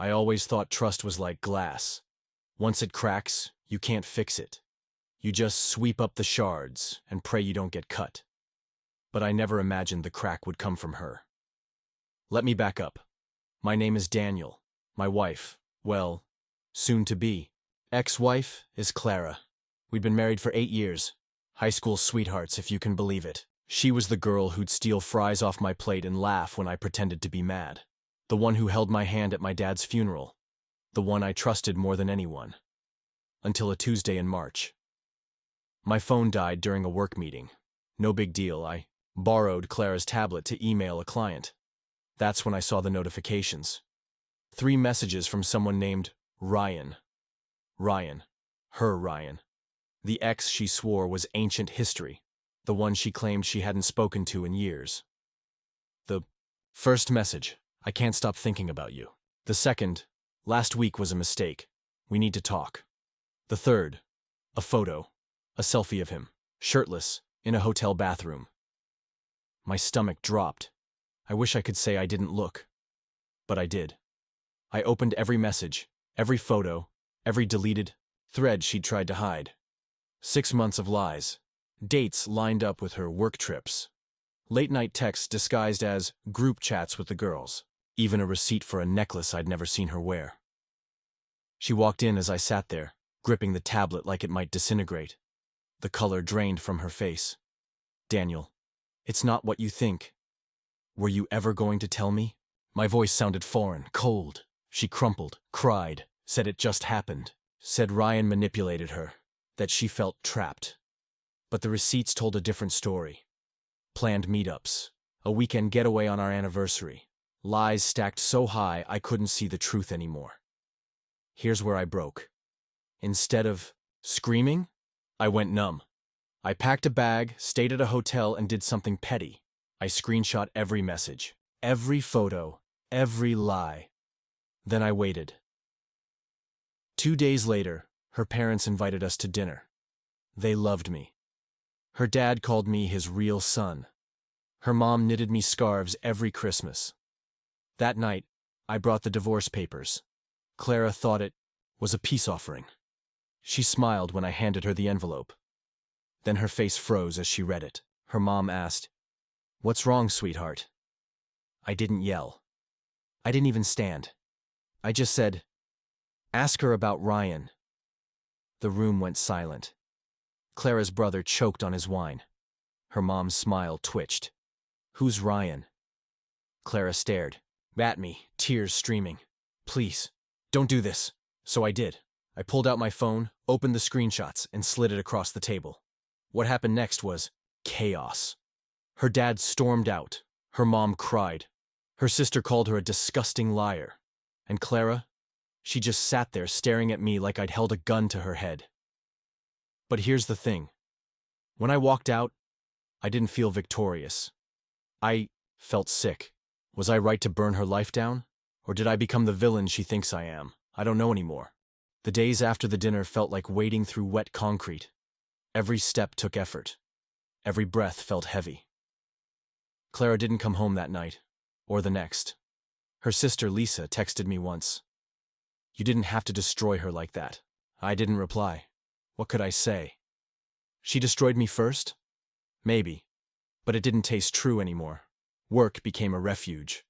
I always thought trust was like glass. Once it cracks, you can't fix it. You just sweep up the shards and pray you don't get cut. But I never imagined the crack would come from her. Let me back up. My name is Daniel. My wife, well, soon-to-be, ex-wife is Clara. We'd been married for 8 years. High school sweethearts, if you can believe it. She was the girl who'd steal fries off my plate and laugh when I pretended to be mad. The one who held my hand at my dad's funeral. The one I trusted more than anyone. Until a Tuesday in March. My phone died during a work meeting. No big deal, I borrowed Clara's tablet to email a client. That's when I saw the notifications. 3 messages from someone named Ryan. Ryan. Her Ryan. The ex she swore was ancient history. The one she claimed she hadn't spoken to in years. The first message, I can't stop thinking about you. The second, last week was a mistake. We need to talk. The third, a photo, a selfie of him, shirtless, in a hotel bathroom. My stomach dropped. I wish I could say I didn't look. But I did. I opened every message, every photo, every deleted thread she'd tried to hide. 6 months of lies. Dates lined up with her work trips. Late-night texts disguised as group chats with the girls. Even a receipt for a necklace I'd never seen her wear. She walked in as I sat there, gripping the tablet like it might disintegrate. The color drained from her face. Daniel, it's not what you think. Were you ever going to tell me? My voice sounded foreign, cold. She crumpled, cried, said it just happened. Said Ryan manipulated her, that she felt trapped. But the receipts told a different story. Planned meetups, a weekend getaway on our anniversary. Lies stacked so high I couldn't see the truth anymore. Here's where I broke. Instead of screaming, I went numb. I packed a bag, stayed at a hotel, and did something petty. I screenshot every message, every photo, every lie. Then I waited. 2 days later, her parents invited us to dinner. They loved me. Her dad called me his real son. Her mom knitted me scarves every Christmas. That night, I brought the divorce papers. Clara thought it was a peace offering. She smiled when I handed her the envelope. Then her face froze as she read it. Her mom asked, "What's wrong, sweetheart?" I didn't yell. I didn't even stand. I just said, "Ask her about Ryan." The room went silent. Clara's brother choked on his wine. Her mom's smile twitched. "Who's Ryan?" Clara stared at me, tears streaming. "Please, don't do this." So I did. I pulled out my phone, opened the screenshots, and slid it across the table. What happened next was chaos. Her dad stormed out. Her mom cried. Her sister called her a disgusting liar. And Clara? She just sat there staring at me like I'd held a gun to her head. But here's the thing. When I walked out, I didn't feel victorious. I felt sick. Was I right to burn her life down? Or did I become the villain she thinks I am? I don't know anymore. The days after the dinner felt like wading through wet concrete. Every step took effort. Every breath felt heavy. Clara didn't come home that night, or the next. Her sister Lisa texted me once. "You didn't have to destroy her like that." I didn't reply. What could I say? She destroyed me first? Maybe. But it didn't taste true anymore. Work became a refuge.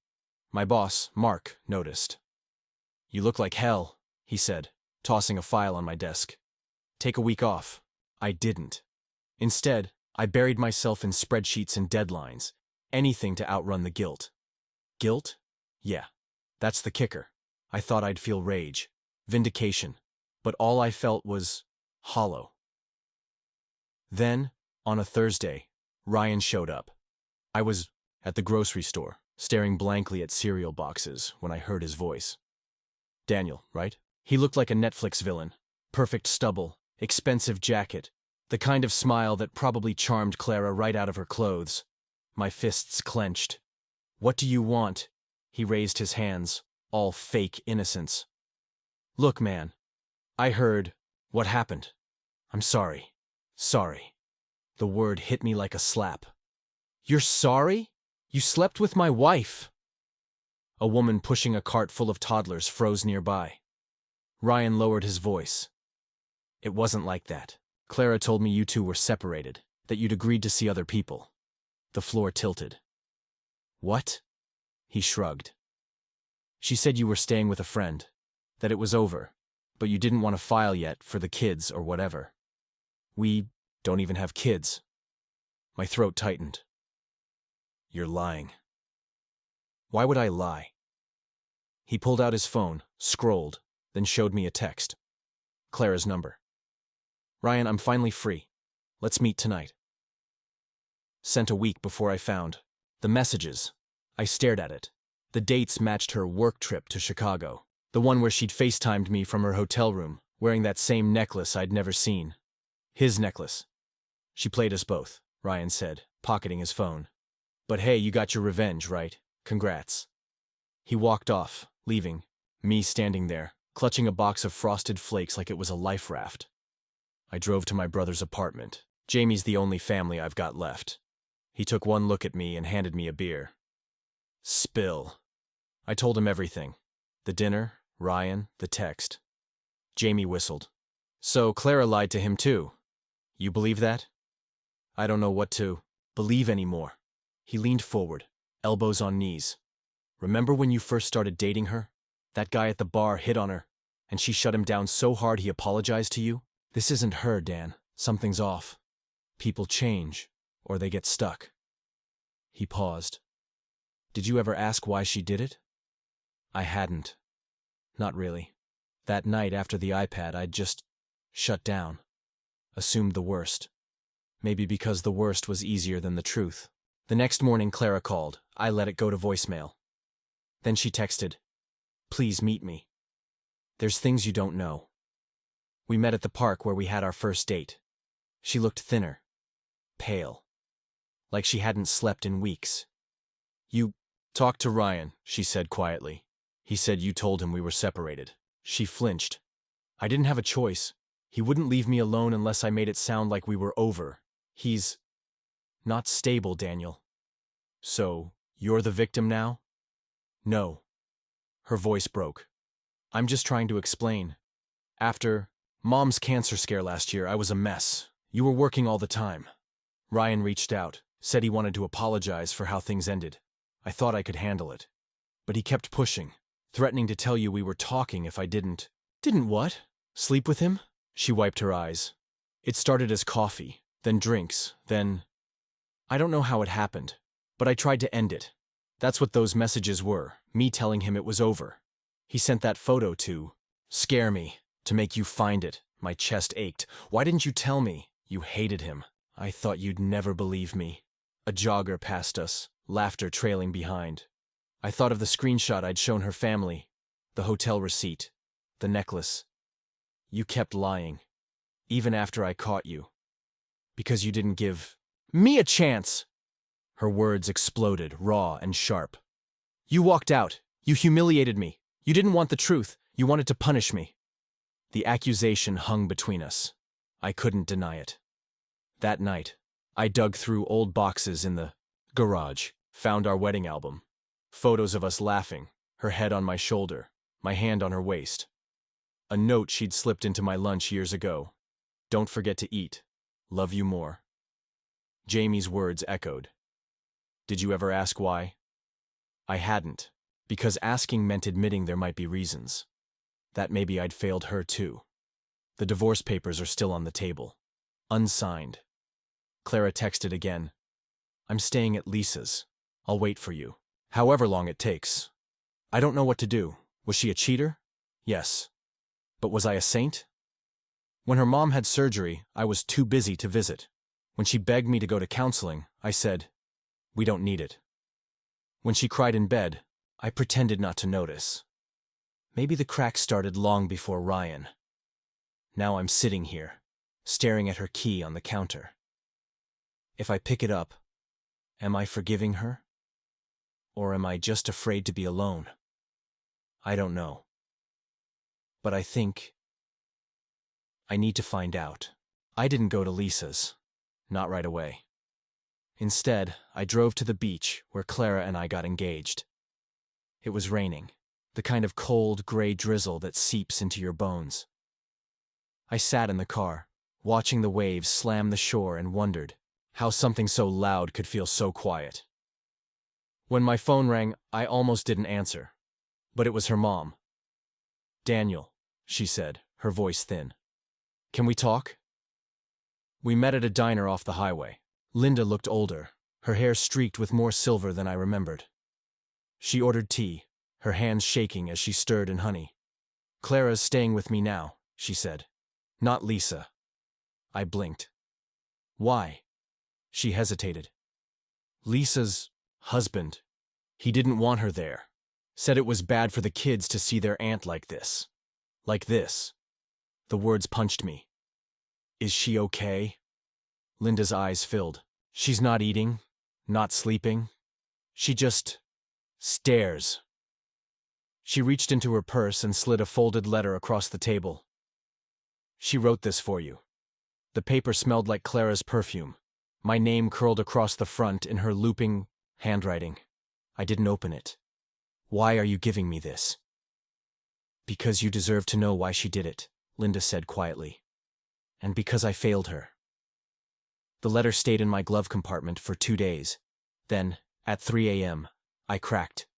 My boss, Mark, noticed. "You look like hell," he said, tossing a file on my desk. "Take a week off." I didn't. Instead, I buried myself in spreadsheets and deadlines, anything to outrun the guilt. Guilt? Yeah, that's the kicker. I thought I'd feel rage, vindication, but all I felt was hollow. Then, on a Thursday, Ryan showed up. I was at the grocery store, staring blankly at cereal boxes when I heard his voice. Daniel, right? He looked like a Netflix villain. Perfect stubble, expensive jacket, the kind of smile that probably charmed Clara right out of her clothes. My fists clenched. "What do you want?" He raised his hands, all fake innocence. "Look, man, I heard what happened. I'm sorry. Sorry." The word hit me like a slap. "You're sorry? You slept with my wife." A woman pushing a cart full of toddlers froze nearby. Ryan lowered his voice. It wasn't like that. Clara told me you two were separated, that you'd agreed to see other people. The floor tilted. What? He shrugged. She said you were staying with a friend, that it was over, but you didn't want to file yet for the kids or whatever. We don't even have kids. My throat tightened. You're lying. Why would I lie? He pulled out his phone, scrolled, then showed me a text. Clara's number. Ryan, I'm finally free. Let's meet tonight. Sent a week before I found the messages. I stared at it. The dates matched her work trip to Chicago, the one where she'd FaceTimed me from her hotel room, wearing that same necklace I'd never seen. His necklace. She played us both, Ryan said, pocketing his phone. But hey, you got your revenge, right? Congrats. He walked off, leaving, me standing there, clutching a box of frosted flakes like it was a life raft. I drove to my brother's apartment. Jamie's the only family I've got left. He took one look at me and handed me a beer. Spill. I told him everything. The dinner, Ryan, the text. Jamie whistled. So Clara lied to him too. You believe that? I don't know what to believe anymore. He leaned forward, elbows on knees. Remember when you first started dating her? That guy at the bar hit on her, and she shut him down so hard he apologized to you? This isn't her, Dan. Something's off. People change, or they get stuck. He paused. Did you ever ask why she did it? I hadn't. Not really. That night after the iPad, I'd just shut down. Assumed the worst. Maybe because the worst was easier than the truth. The next morning, Clara called. I let it go to voicemail. Then she texted, "Please meet me. There's things you don't know." We met at the park where we had our first date. She looked thinner, pale, like she hadn't slept in weeks. You talked to Ryan, she said quietly. He said you told him we were separated. She flinched. I didn't have a choice. He wouldn't leave me alone unless I made it sound like we were over. He's not stable, Daniel. So, you're the victim now? No. Her voice broke. I'm just trying to explain. After Mom's cancer scare last year, I was a mess. You were working all the time. Ryan reached out, said he wanted to apologize for how things ended. I thought I could handle it. But he kept pushing, threatening to tell you we were talking if I didn't. Didn't what? Sleep with him? She wiped her eyes. It started as coffee, then drinks, then... I don't know how it happened, but I tried to end it. That's what those messages were, me telling him it was over. He sent that photo to scare me, to make you find it. My chest ached. Why didn't you tell me? You hated him. I thought you'd never believe me. A jogger passed us, laughter trailing behind. I thought of the screenshot I'd shown her family, the hotel receipt, the necklace. You kept lying, even after I caught you. Because you didn't give me a chance. Her words exploded, raw and sharp. You walked out. You humiliated me. You didn't want the truth. You wanted to punish me. The accusation hung between us. I couldn't deny it. That night, I dug through old boxes in the garage, found our wedding album. Photos of us laughing, her head on my shoulder, my hand on her waist. A note she'd slipped into my lunch years ago. Don't forget to eat. Love you more. Jamie's words echoed. Did you ever ask why? I hadn't, because asking meant admitting there might be reasons. That maybe I'd failed her too. The divorce papers are still on the table. Unsigned. Clara texted again. I'm staying at Lisa's. I'll wait for you. However long it takes. I don't know what to do. Was she a cheater? Yes. But was I a saint? When her mom had surgery, I was too busy to visit. When she begged me to go to counseling, I said, we don't need it. When she cried in bed, I pretended not to notice. Maybe the crack started long before Ryan. Now I'm sitting here, staring at her key on the counter. If I pick it up, am I forgiving her? Or am I just afraid to be alone? I don't know. But I think I need to find out. I didn't go to Lisa's. Not right away. Instead, I drove to the beach where Clara and I got engaged. It was raining. The kind of cold, gray drizzle that seeps into your bones. I sat in the car, watching the waves slam the shore and wondered how something so loud could feel so quiet. When my phone rang, I almost didn't answer. But it was her mom. "Daniel," she said, her voice thin. "Can we talk?" We met at a diner off the highway. Linda looked older, her hair streaked with more silver than I remembered. She ordered tea, her hands shaking as she stirred in honey. "Clara's staying with me now," she said. "Not Lisa." I blinked. "Why?" She hesitated. "Lisa's husband. He didn't want her there. Said it was bad for the kids to see their aunt like this. Like this." The words punched me. "Is she okay?" Linda's eyes filled. "She's not eating, not sleeping. She just stares." She reached into her purse and slid a folded letter across the table. "She wrote this for you." The paper smelled like Clara's perfume. My name curled across the front in her looping handwriting. I didn't open it. "Why are you giving me this?" "Because you deserve to know why she did it," Linda said quietly. "And because I failed her." The letter stayed in my glove compartment for 2 days. Then, at 3 a.m., I cracked.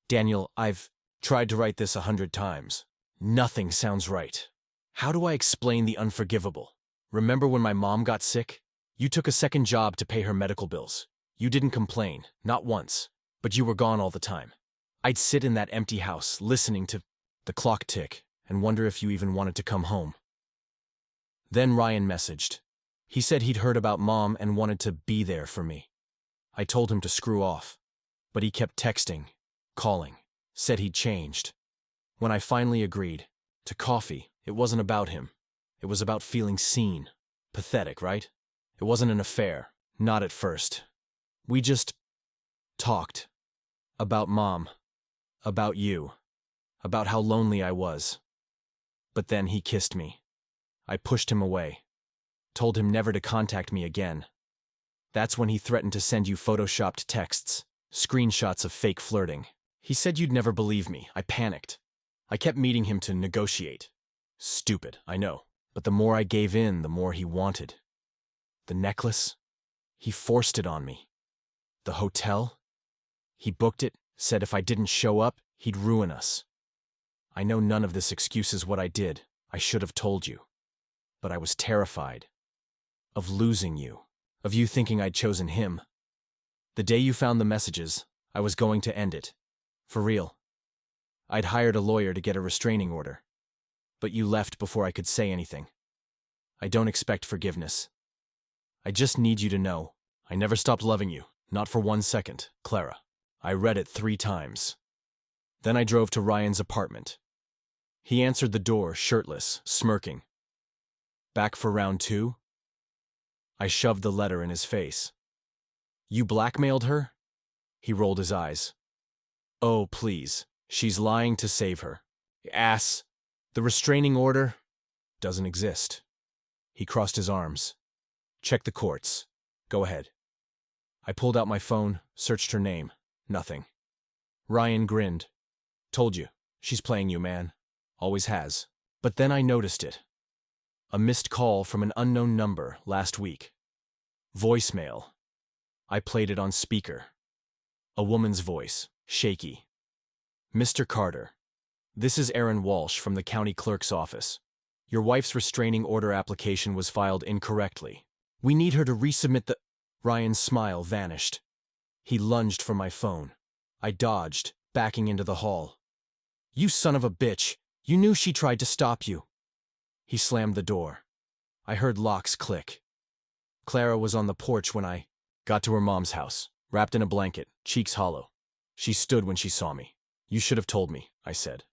"Daniel, I've tried to write this 100 times. Nothing sounds right. How do I explain the unforgivable? Remember when my mom got sick? You took a second job to pay her medical bills. You didn't complain, not once, but you were gone all the time. I'd sit in that empty house, listening to the clock tick, and wonder if you even wanted to come home." Then Ryan messaged. He said he'd heard about Mom and wanted to be there for me. I told him to screw off, but he kept texting, calling, said he'd changed. When I finally agreed to coffee, it wasn't about him. It was about feeling seen. Pathetic, right? It wasn't an affair, not at first. We just talked. About Mom. About you. About how lonely I was. But then he kissed me. I pushed him away. Told him never to contact me again. That's when he threatened to send you photoshopped texts, screenshots of fake flirting. He said you'd never believe me. I panicked. I kept meeting him to negotiate. Stupid, I know. But the more I gave in, the more he wanted. The necklace? He forced it on me. The hotel? He booked it, said if I didn't show up, he'd ruin us. I know none of this excuses what I did. I should have told you. But I was terrified. Of losing you. Of you thinking I'd chosen him. The day you found the messages, I was going to end it. For real. I'd hired a lawyer to get a restraining order. But you left before I could say anything. I don't expect forgiveness. I just need you to know, I never stopped loving you, not for 1 second, Clara. I read it 3 times. Then I drove to Ryan's apartment. He answered the door, shirtless, smirking. "Back for round 2? I shoved the letter in his face. "You blackmailed her?" He rolled his eyes. "Oh, please. She's lying to save her. Ass. The restraining order doesn't exist." He crossed his arms. "Check the courts. Go ahead." I pulled out my phone, searched her name. Nothing. Ryan grinned. "Told you. She's playing you, man. Always has." But then I noticed it. A missed call from an unknown number last week. Voicemail. I played it on speaker. A woman's voice, shaky. "Mr. Carter, this is Aaron Walsh from the county clerk's office. Your wife's restraining order application was filed incorrectly. We need her to resubmit the—" Ryan's smile vanished. He lunged for my phone. I dodged, backing into the hall. "You son of a bitch! You knew she tried to stop you." He slammed the door. I heard locks click. Clara was on the porch when I got to her mom's house, wrapped in a blanket, cheeks hollow. She stood when she saw me. "You should have told me," I said.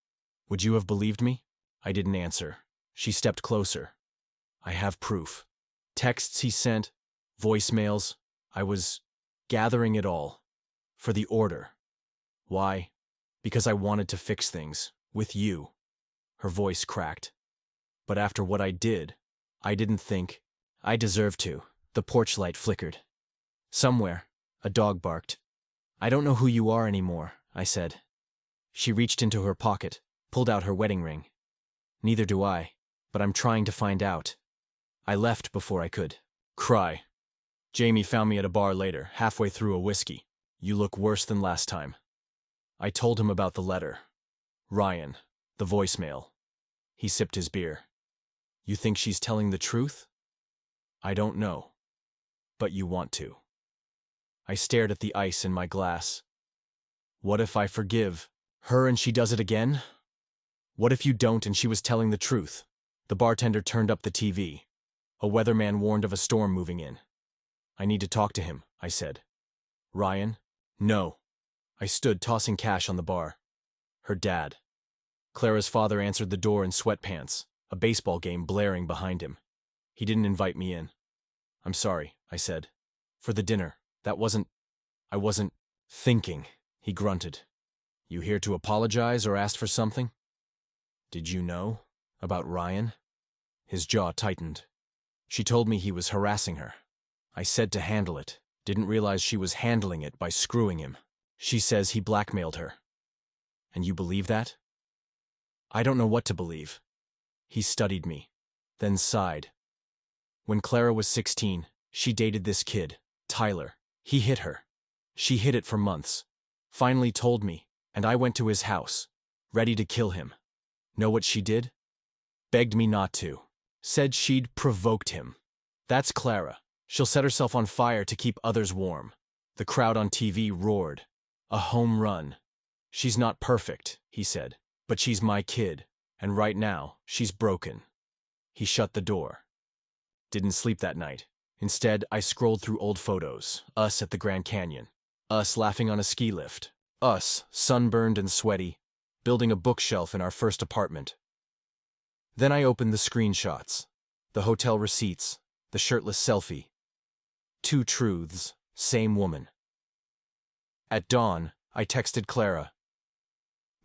"Would you have believed me?" I didn't answer. She stepped closer. "I have proof. Texts he sent, voicemails. I was gathering it all. For the order. Why? Because I wanted to fix things. With you." Her voice cracked. "But after what I did, I didn't think I deserved to." The porch light flickered. Somewhere, a dog barked. "I don't know who you are anymore," I said. She reached into her pocket, pulled out her wedding ring. Neither do I, but I'm trying to find out. I left before I could cry. Jamie found me at a bar later, halfway through a whiskey. You look worse than last time. I told him about the letter. Ryan, the voicemail. He sipped his beer. You think she's telling the truth? I don't know. But you want to. I stared at the ice in my glass. What if I forgive her and she does it again? What if you don't and she was telling the truth? The bartender turned up the TV. A weatherman warned of a storm moving in. I need to talk to him, I said. Ryan? No. I stood tossing cash on the bar. Her dad. Clara's father answered the door in sweatpants, a baseball game blaring behind him. He didn't invite me in. I'm sorry, I said. For the dinner. I wasn't thinking, he grunted. You here to apologize or ask for something? Did you know about Ryan? His jaw tightened. She told me he was harassing her. I said to handle it. Didn't realize she was handling it by screwing him. She says he blackmailed her. And you believe that? I don't know what to believe. He studied me, then sighed. When Clara was 16, she dated this kid, Tyler. He hit her. She hid it for months. Finally told me, and I went to his house, ready to kill him. Know what she did? Begged me not to. Said she'd provoked him. That's Clara. She'll set herself on fire to keep others warm. The crowd on TV roared. A home run. She's not perfect, he said, but she's my kid, and right now, she's broken. He shut the door. Didn't sleep that night. Instead, I scrolled through old photos. Us at the Grand Canyon. Us laughing on a ski lift. Us, sunburned and sweaty, building a bookshelf in our first apartment. Then I opened the screenshots, the hotel receipts, the shirtless selfie. 2 truths, same woman. At dawn, I texted Clara.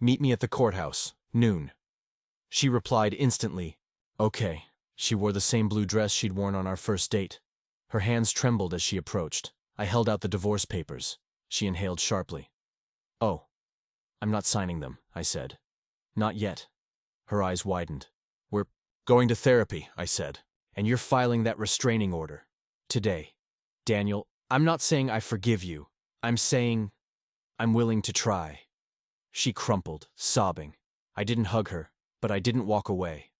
Meet me at the courthouse, noon. She replied instantly, okay. She wore the same blue dress she'd worn on our first date. Her hands trembled as she approached. I held out the divorce papers. She inhaled sharply. Oh, I'm not signing them, I said. Not yet. Her eyes widened. We're going to therapy, I said. And you're filing that restraining order. Today. Daniel, I'm not saying I forgive you. I'm saying I'm willing to try. She crumpled, sobbing. I didn't hug her, but I didn't walk away.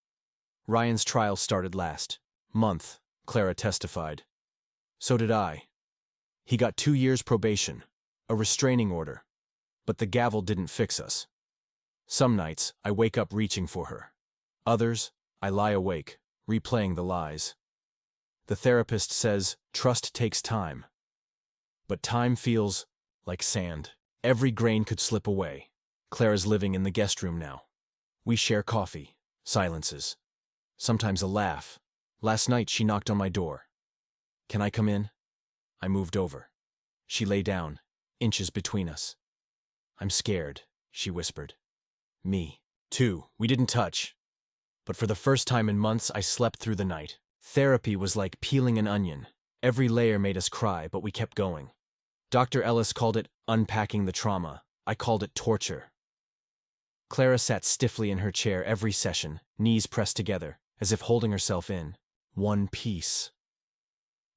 Ryan's trial started last month, Clara testified. So did I. He got 2 years probation, a restraining order, but the gavel didn't fix us. Some nights, I wake up reaching for her. Others, I lie awake, replaying the lies. The therapist says trust takes time. But time feels like sand. Every grain could slip away. Clara's living in the guest room now. We share coffee, silences, sometimes a laugh. Last night she knocked on my door. Can I come in? I moved over. She lay down, inches between us. I'm scared, she whispered. Me, too. We didn't touch. But for the first time in months, I slept through the night. Therapy was like peeling an onion. Every layer made us cry, but we kept going. Dr. Ellis called it unpacking the trauma. I called it torture. Clara sat stiffly in her chair every session, knees pressed together, as if holding herself in one piece.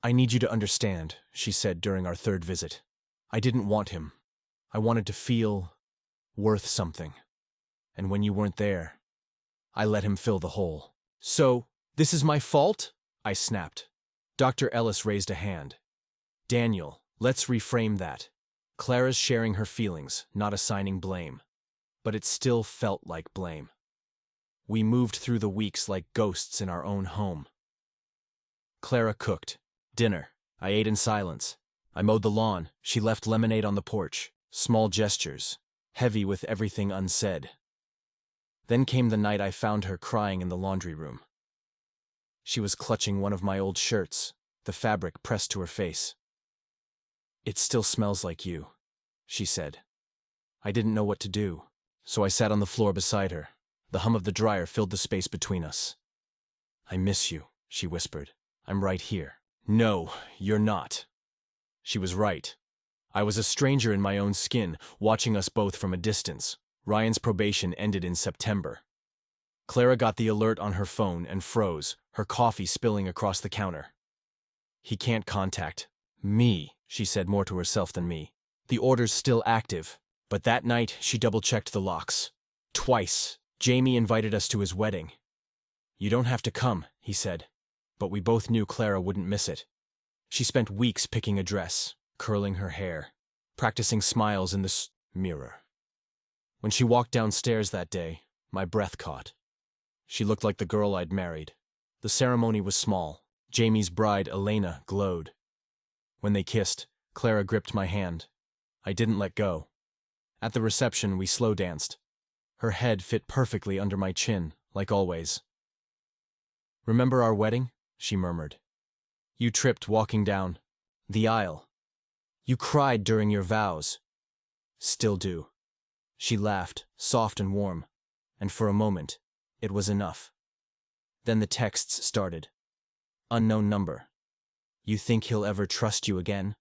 I need you to understand, she said during our 3rd visit. I didn't want him. I wanted to feel worth something. And when you weren't there, I let him fill the hole. So, this is my fault? I snapped. Dr. Ellis raised a hand. Daniel, let's reframe that. Clara's sharing her feelings, not assigning blame. But it still felt like blame. We moved through the weeks like ghosts in our own home. Clara cooked. Dinner. I ate in silence. I mowed the lawn. She left lemonade on the porch. Small gestures, heavy with everything unsaid. Then came the night I found her crying in the laundry room. She was clutching one of my old shirts, the fabric pressed to her face. It still smells like you, she said. I didn't know what to do, so I sat on the floor beside her. The hum of the dryer filled the space between us. I miss you, she whispered. I'm right here. No, you're not. She was right. I was a stranger in my own skin, watching us both from a distance. Ryan's probation ended in September. Clara got the alert on her phone and froze, her coffee spilling across the counter. He can't contact me, she said more to herself than me. The order's still active, but that night she double-checked the locks. Twice, Jamie invited us to his wedding. You don't have to come, he said, but we both knew Clara wouldn't miss it. She spent weeks picking a dress, curling her hair, practicing smiles in the mirror. When she walked downstairs that day, my breath caught. She looked like the girl I'd married. The ceremony was small. Jamie's bride, Elena, glowed. When they kissed, Clara gripped my hand. I didn't let go. At the reception, we slow danced. Her head fit perfectly under my chin, like always. Remember our wedding? She murmured. You tripped walking down the aisle. You cried during your vows. Still do. She laughed, soft and warm, and for a moment, it was enough. Then the texts started. Unknown number. You think he'll ever trust you again?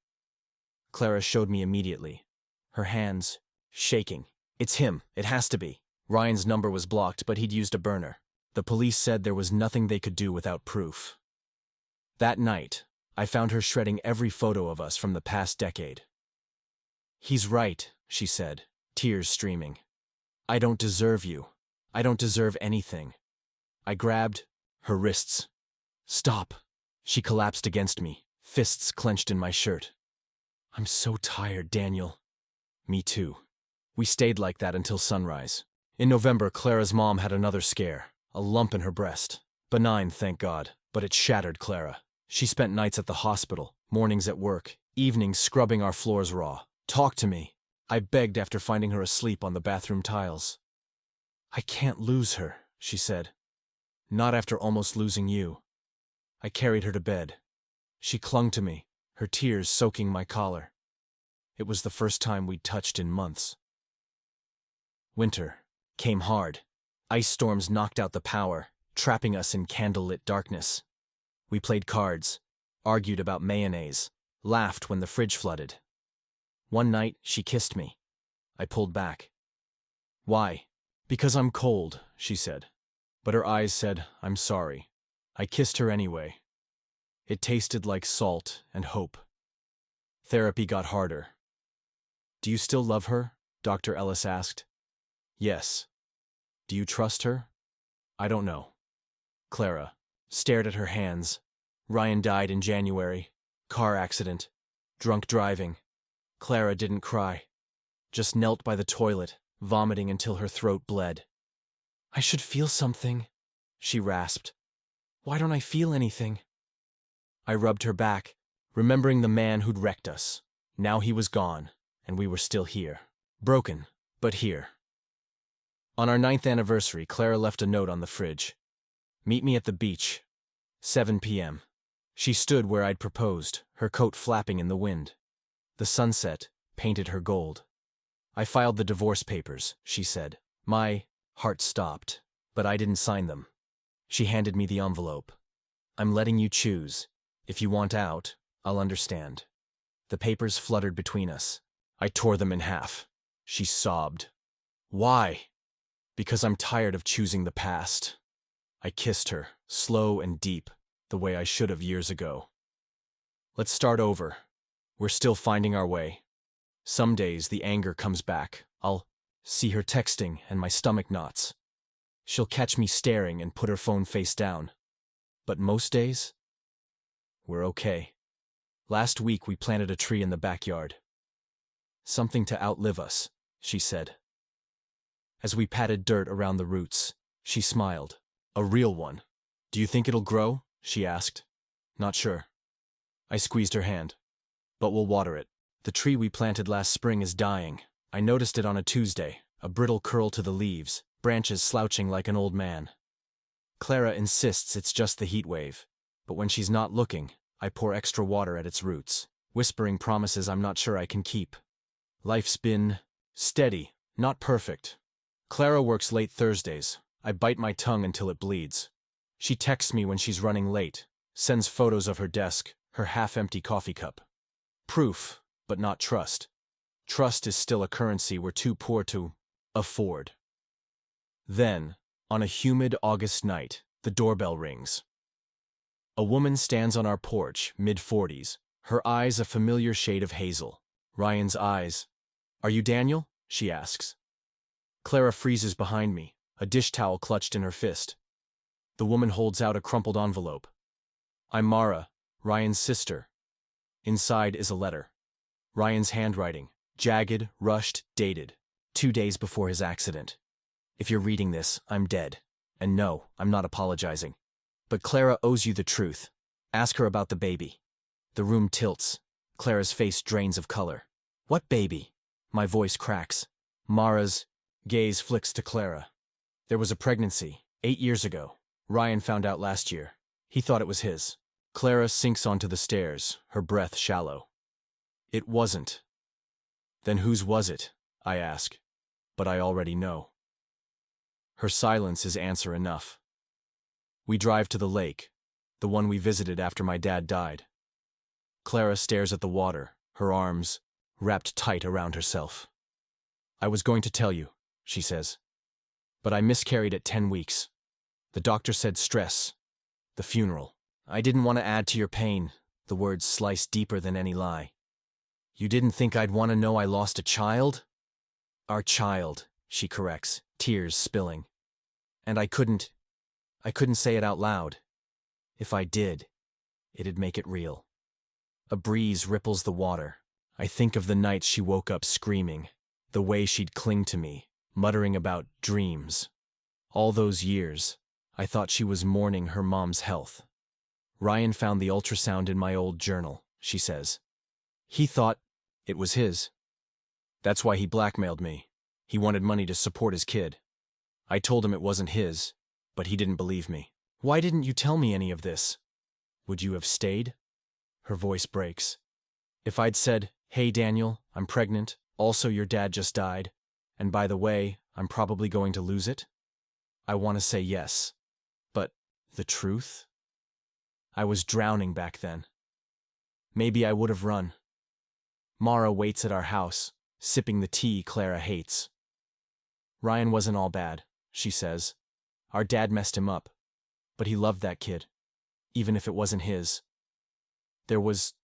Clara showed me immediately. Her hands shaking. It's him. It has to be. Ryan's number was blocked, but he'd used a burner. The police said there was nothing they could do without proof. That night, I found her shredding every photo of us from the past decade. He's right, she said, tears streaming. I don't deserve you. I don't deserve anything. I grabbed her wrists. Stop. She collapsed against me, fists clenched in my shirt. I'm so tired, Daniel. Me too. We stayed like that until sunrise. In November, Clara's mom had another scare, a lump in her breast. Benign, thank God, but it shattered Clara. She spent nights at the hospital, mornings at work, evenings scrubbing our floors raw. Talk to me. I begged after finding her asleep on the bathroom tiles. I can't lose her, she said. Not after almost losing you. I carried her to bed. She clung to me, her tears soaking my collar. It was the first time we'd touched in months. Winter came hard. Ice storms knocked out the power, trapping us in candlelit darkness. We played cards, argued about mayonnaise, laughed when the fridge flooded. One night, she kissed me. I pulled back. Why? Because I'm cold, she said. But her eyes said, I'm sorry. I kissed her anyway. It tasted like salt and hope. Therapy got harder. Do you still love her? Dr. Ellis asked. Yes. Do you trust her? I don't know. Clara stared at her hands. Ryan died in January. Car accident. Drunk driving. Clara didn't cry. Just knelt by the toilet, vomiting until her throat bled. I should feel something, she rasped. Why don't I feel anything? I rubbed her back, remembering the man who'd wrecked us. Now he was gone, and we were still here. Broken, but here. On our 9th anniversary, Clara left a note on the fridge. Meet me at the beach. 7 p.m. She stood where I'd proposed, her coat flapping in the wind. The sunset painted her gold. I filed the divorce papers, she said. My heart stopped, but I didn't sign them. She handed me the envelope. I'm letting you choose. If you want out, I'll understand. The papers fluttered between us. I tore them in half. She sobbed. Why? Because I'm tired of choosing the past. I kissed her, slow and deep, the way I should have years ago. Let's start over. We're still finding our way. Some days the anger comes back. I'll see her texting and my stomach knots. She'll catch me staring and put her phone face down. But most days, we're okay. Last week we planted a tree in the backyard. Something to outlive us, she said. As we patted dirt around the roots, she smiled. A real one. Do you think it'll grow? She asked. Not sure. I squeezed her hand. But we'll water it. The tree we planted last spring is dying. I noticed it on a Tuesday, a brittle curl to the leaves, branches slouching like an old man. Clara insists it's just the heat wave, but when she's not looking, I pour extra water at its roots, whispering promises I'm not sure I can keep. Life's been steady, not perfect. Clara works late Thursdays. I bite my tongue until it bleeds. She texts me when she's running late, sends photos of her desk, her half-empty coffee cup. Proof but not trust. Trust is still a currency we're too poor to afford. Then, on a humid August night, the doorbell rings. A woman stands on our porch, mid-40s, her eyes a familiar shade of hazel. Ryan's eyes. "Are you Daniel?" she asks. Clara freezes behind me, a dish towel clutched in her fist. The woman holds out a crumpled envelope. "I'm Mara, Ryan's sister." Inside is a letter. Ryan's handwriting, jagged, rushed, dated. 2 days before his accident. "If you're reading this, I'm dead. And no, I'm not apologizing. But Clara owes you the truth. Ask her about the baby." The room tilts. Clara's face drains of color. "What baby?" My voice cracks. Mara's gaze flicks to Clara. "There was a pregnancy, 8 years ago. Ryan found out last year. He thought it was his." Clara sinks onto the stairs, her breath shallow. "It wasn't." "Then whose was it?" I ask. But I already know. Her silence is answer enough. We drive to the lake, the one we visited after my dad died. Clara stares at the water, her arms wrapped tight around herself. "I was going to tell you," she says. "But I miscarried at 10 weeks. The doctor said stress. The funeral. I didn't want to add to your pain," the words slice deeper than any lie. "You didn't think I'd want to know I lost a child?" "Our child," she corrects, tears spilling. "And I couldn't say it out loud. If I did, it'd make it real." A breeze ripples the water. I think of the nights she woke up screaming, the way she'd cling to me, muttering about dreams. All those years, I thought she was mourning her mom's health. "Ryan found the ultrasound in my old journal," she says. "He thought it was his. That's why he blackmailed me. He wanted money to support his kid. I told him it wasn't his, but he didn't believe me." "Why didn't you tell me any of this?" "Would you have stayed?" Her voice breaks. "If I'd said, 'Hey Daniel, I'm pregnant, also your dad just died, and by the way, I'm probably going to lose it?' I want to say yes. But the truth? I was drowning back then. Maybe I would have run." Mara waits at our house, sipping the tea Clara hates. "Ryan wasn't all bad," she says. "Our dad messed him up. But he loved that kid, even if it wasn't his. There was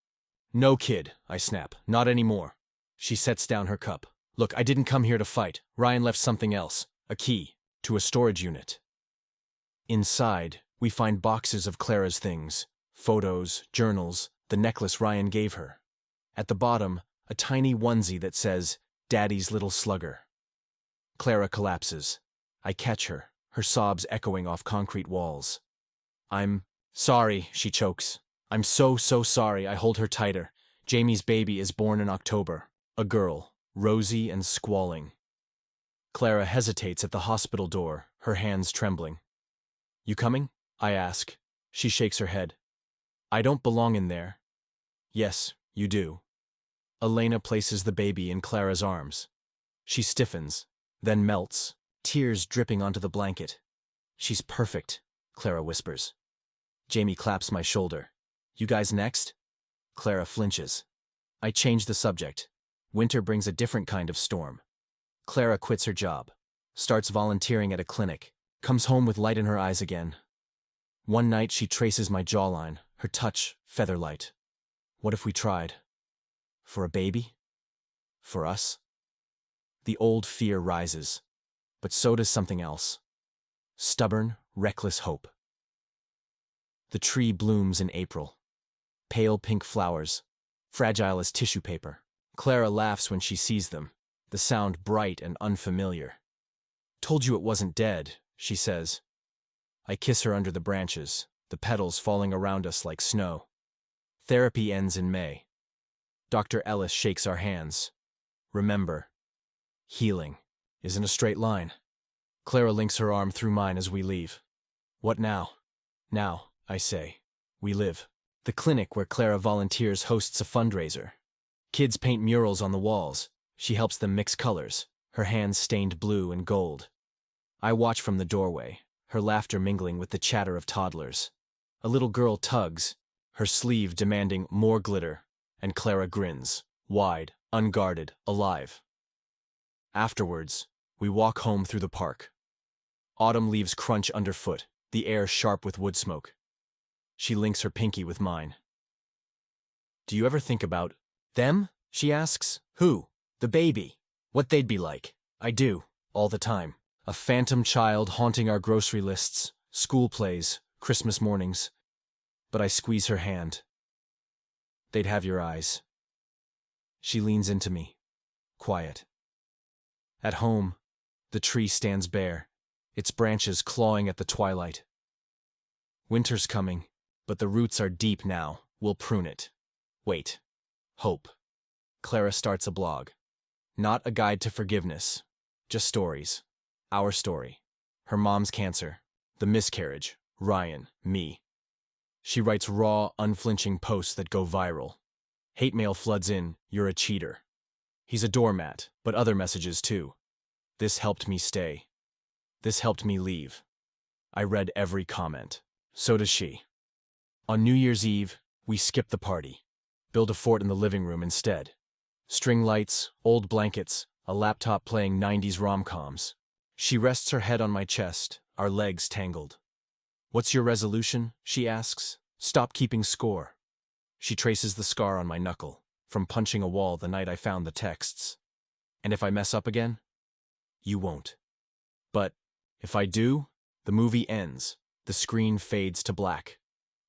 no kid," I snap. "Not anymore." She sets down her cup. "Look, I didn't come here to fight. Ryan left something else, a key, to a storage unit." Inside, we find boxes of Clara's things, photos, journals, the necklace Ryan gave her. At the bottom, a tiny onesie that says, "Daddy's little slugger." Clara collapses. I catch her, her sobs echoing off concrete walls. "I'm sorry," she chokes. "I'm so sorry." I hold her tighter. Jamie's baby is born in October. A girl, rosy and squalling. Clara hesitates at the hospital door, her hands trembling. "You coming?" I ask. She shakes her head. "I don't belong in there." "Yes, you do." Elena places the baby in Clara's arms. She stiffens, then melts, tears dripping onto the blanket. "She's perfect," Clara whispers. Jamie claps my shoulder. "You guys next?" Clara flinches. I change the subject. Winter brings a different kind of storm. Clara quits her job, starts volunteering at a clinic, comes home with light in her eyes again. One night she traces my jawline, her touch feather-light. What if we tried? For a baby? For us? The old fear rises, but so does something else. Stubborn, reckless hope. The tree blooms in April. Pale pink flowers, fragile as tissue paper. Clara laughs when she sees them, the sound bright and unfamiliar. "Told you it wasn't dead," she says. I kiss her under the branches, the petals falling around us like snow. Therapy ends in May. Dr. Ellis shakes our hands. Remember, healing isn't a straight line. Clara links her arm through mine as we leave. "What now?" "Now," I say, "we live." The clinic where Clara volunteers hosts a fundraiser. Kids paint murals on the walls. She helps them mix colors, her hands stained blue and gold. I watch from the doorway, her laughter mingling with the chatter of toddlers. A little girl tugs, her sleeve demanding more glitter, and Clara grins. wide, unguarded, alive. Afterwards, we walk home through the park. Autumn leaves crunch underfoot, the air sharp with wood smoke. She links her pinky with mine. Do you ever think about them? She asks. Who? The baby. What they'd be like. I do, all the time. A phantom child haunting our grocery lists, school plays, Christmas mornings. But I squeeze her hand. They'd have your eyes. She leans into me, quiet. At home, the tree stands bare, its branches clawing at the twilight. Winter's coming, but the roots are deep now. We'll prune it. Wait. Hope. Clara starts a blog. Not a guide to forgiveness, just stories. Our story. Her mom's cancer, the miscarriage, Ryan, me. She writes raw, unflinching posts that go viral. Hate mail floods in, you're a cheater. He's a doormat, but other messages too. This helped me stay. This helped me leave. I read every comment. So does she. On New Year's Eve, we skip the party. Build a fort in the living room instead. String lights, old blankets, a laptop playing 90s rom-coms. She rests her head on my chest, our legs tangled. What's your resolution? She asks. Stop keeping score. She traces the scar on my knuckle, from punching a wall the night I found the texts. And if I mess up again? You won't. But if I do, the movie ends. The screen fades to black.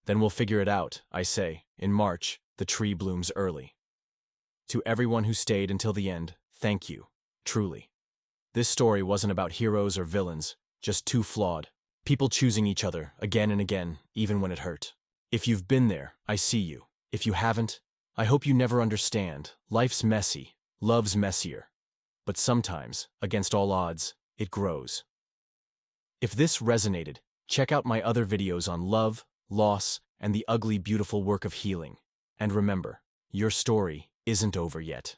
Then we'll figure it out, I say. In March, the tree blooms early. To everyone who stayed until the end, thank you, truly. This story wasn't about heroes or villains, just two flawed people choosing each other again and again, even when it hurt. If you've been there, I see you. If you haven't, I hope you never understand. Life's messy, love's messier. But sometimes, against all odds, it grows. If this resonated, check out my other videos on love, loss, and the ugly, beautiful work of healing. And remember, your story isn't over yet.